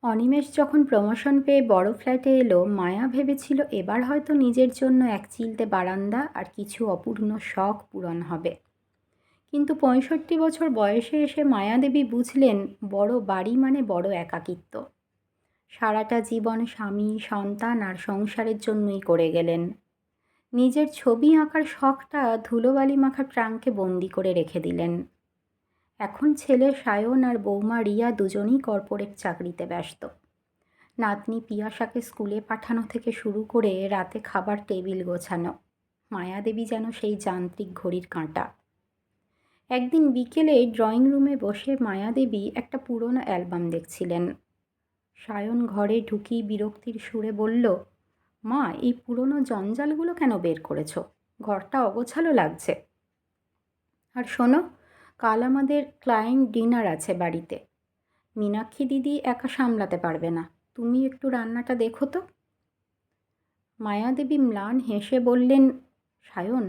অনিমেষ যখন প্রমোশন পেয়ে বড় ফ্ল্যাটে এলো, মায়া ভেবেছিল এবার হয়তো নিজের জন্য এক চিলতে বারান্দা আর কিছু অপূর্ণ শখ পূরণ হবে। কিন্তু 65 বছর বয়সে এসে মায়াদেবী বুঝলেন বড় বাড়ি মানে বড় একাকিত্ব। সারাটা জীবন স্বামী, সন্তান আর সংসারের জন্যই করে গেলেন। নিজের ছবি আঁকার শখটা ধুলোবালি মাখা ট্রাঙ্কে বন্দি করে রেখে দিলেন। এখন ছেলে সায়ন আর বৌমা রিয়া দুজনেই কর্পোরেট চাকরিতে ব্যস্ত। নাতনি পিয়াসাকে স্কুলে পাঠানো থেকে শুরু করে রাতে খাবার টেবিল গোছানো, মায়াদেবী যেন সেই যান্ত্রিক ঘড়ির কাঁটা। একদিন বিকেলে ড্রয়িং রুমে বসে মায়াদেবী একটা পুরনো অ্যালবাম দেখছিলেন। সায়ন ঘরে ঢুকি বিরক্তির সুরে বলল, মা, এই পুরনো জঞ্জালগুলো কেন বের করেছো? ঘরটা অগোছালো লাগছে। আর শোনো, কাল আমাদের ক্লায়েন্ট ডিনার আছে বাড়িতে। মীনাক্ষী দিদি একা সামলাতে পারবে না, তুমি একটু রান্নাটা দেখো তো। মায়াদেবী ম্লান হেসে বললেন, সায়ন,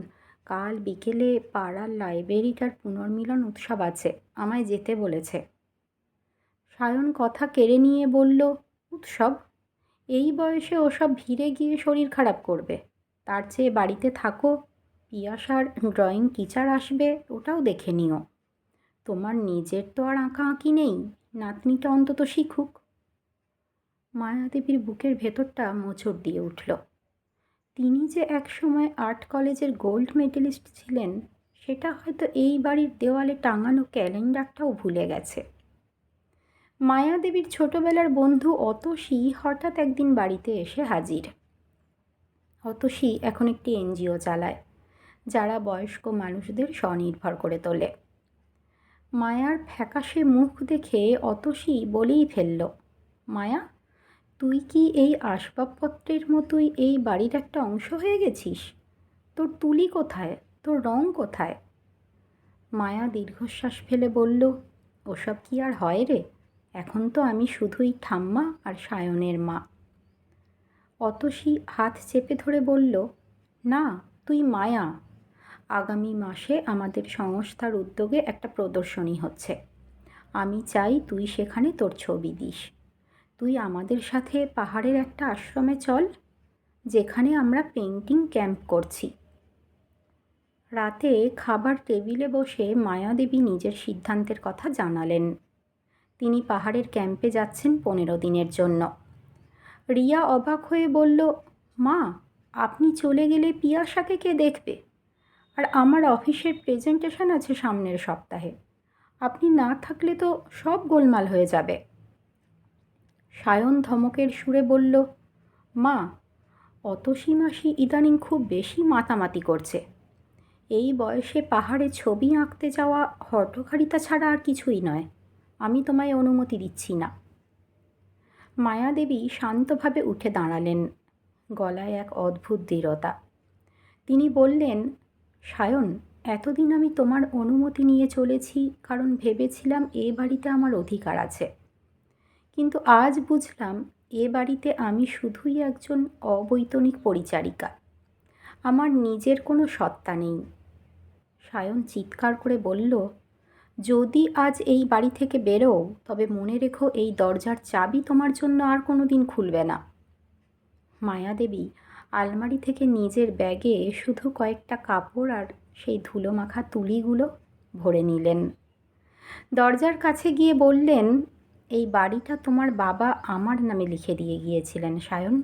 কাল বিকেলে পাড়ার লাইব্রেরিটার পুনর্মিলন উৎসব আছে, আমায় যেতে বলেছে। সায়ন কথা কেড়ে নিয়ে বলল, উৎসব? এই বয়সে ওসব ভিড়ে গিয়ে শরীর খারাপ করবে। তার চেয়ে বাড়িতে থাকো, পিয়াসার ড্রয়িং টিচার আসবে, ওটাও দেখে নিও। তোমার নিজের তো আর আঁকা আঁকি নেই, নাতনিটা অন্তত শিখুক। মায়াদেবীর বুকের ভেতরটা মোচড় দিয়ে উঠল। তিনি যে একসময় আর্ট কলেজের গোল্ড মেডেলিস্ট ছিলেন, সেটা হয়তো এই বাড়ির দেওয়ালে টাঙানো ক্যালেন্ডারটাও ভুলে গেছে। মায়াদেবীর ছোটবেলার বন্ধু অতসী হঠাৎ একদিন বাড়িতে এসে হাজির। অতসী এখন একটি এনজিও চালায়, যারা বয়স্ক মানুষদের স্বনির্ভর করে তোলে। মায়ার ফ্যাকাশে মুখ দেখে অতসী বলেই ফেলল, মায়া, তুই কি এই আসবাবপত্রের মতোই এই বাড়ির একটা অংশ হয়ে গেছিস? তোর তুলি কোথায়, তোর রং কোথায়? মায়া দীর্ঘশ্বাস ফেলে বলল, ওসব কি আর হয় রে, এখন তো আমি শুধুই ঠাম্মা আর সায়নের মা। অতসী হাত চেপে ধরে বলল, না, তুই মায়া। আগামী মাসে আমাদের সংস্থার উদ্যোগে একটা প্রদর্শনী হচ্ছে। আমি চাই তুই সেখানে তোর ছবি দিস। তুই আমাদের সাথে পাহাড়ের একটা আশ্রমে চল, যেখানে আমরা পেন্টিং ক্যাম্প করছি। রাতে খাবার টেবিলে বসে মায়াদেবী নিজের সিদ্ধান্তের কথা জানালেন। তিনি পাহাড়ের ক্যাম্পে যাচ্ছেন 15 দিনের জন্য। রিয়া অবাক হয়ে বলল, মা, আপনি চলে গেলে পিয়াসাকে কে দেখবে? আর আমার অফিসের প্রেজেন্টেশন আছে সামনের সপ্তাহে, আপনি না থাকলে তো সব গোলমাল হয়ে যাবে। সায়ন ধমকের সুরে বলল, মা, অতসী মাসি ইদানিং খুব বেশি মাতামাতি করছে। এই বয়সে পাহাড়ে ছবি আঁকতে যাওয়া হঠকারিতা ছাড়া আর কিছুই নয়। আমি তোমায় অনুমতি দিচ্ছি না। মায়াদেবী শান্তভাবে উঠে দাঁড়ালেন, গলায় এক অদ্ভুত দৃঢ়তা। তিনি বললেন, সায়ন, এতদিন আমি তোমার অনুমতি নিয়ে চলেছি কারণ ভেবেছিলাম এ বাড়িতে আমার অধিকার আছে। কিন্তু আজ বুঝলাম এ বাড়িতে আমি শুধুই একজন অবৈতনিক পরিচারিকা। আমার নিজের কোনো সত্তা নেই। সায়ন চিৎকার করে বলল, যদি আজ এই বাড়ি থেকে বেরো, তবে মনে রেখো এই দরজার চাবি তোমার জন্য আর কোনো দিন খুলবে না। মায়াদেবী আলমারি থেকে নিজের ব্যাগে শুধু কয়েকটা কাপড় আর সেই ধুলোমাখা তুলিগুলো ভরে নিলেন। দরজার কাছে গিয়ে বললেন, এই বাড়িটা তোমার বাবা আমার নামে লিখে দিয়ে গিয়েছিলেন সায়ন।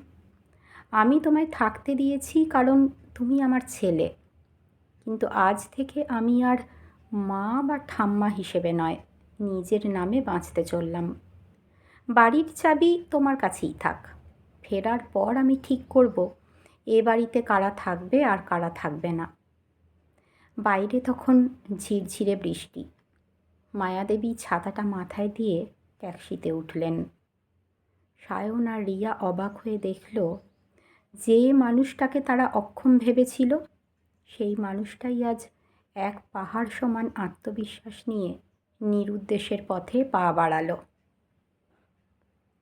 আমি তোমায় থাকতে দিয়েছি কারণ তুমি আমার ছেলে। কিন্তু আজ থেকে আমি আর মা বা ঠাম্মা হিসেবে নয়, নিজের নামে বাঁচতে চললাম। বাড়ির চাবি তোমার কাছেই থাক। ফেরার পর আমি ঠিক করব এ বাড়িতে কারা থাকবে আর কারা থাকবে না। বাইরে তখন ঝিরঝিরে বৃষ্টি। মায়াদেবী ছাতাটা মাথায় দিয়ে ট্যাক্সিতে উঠলেন। সায়ন আর রিয়া অবাক হয়ে দেখল, যে মানুষটাকে তারা অক্ষম ভেবেছিল, সেই মানুষটাই আজ এক পাহাড় সমান আত্মবিশ্বাস নিয়ে নিরুদ্দেশের পথে পা বাড়ালো।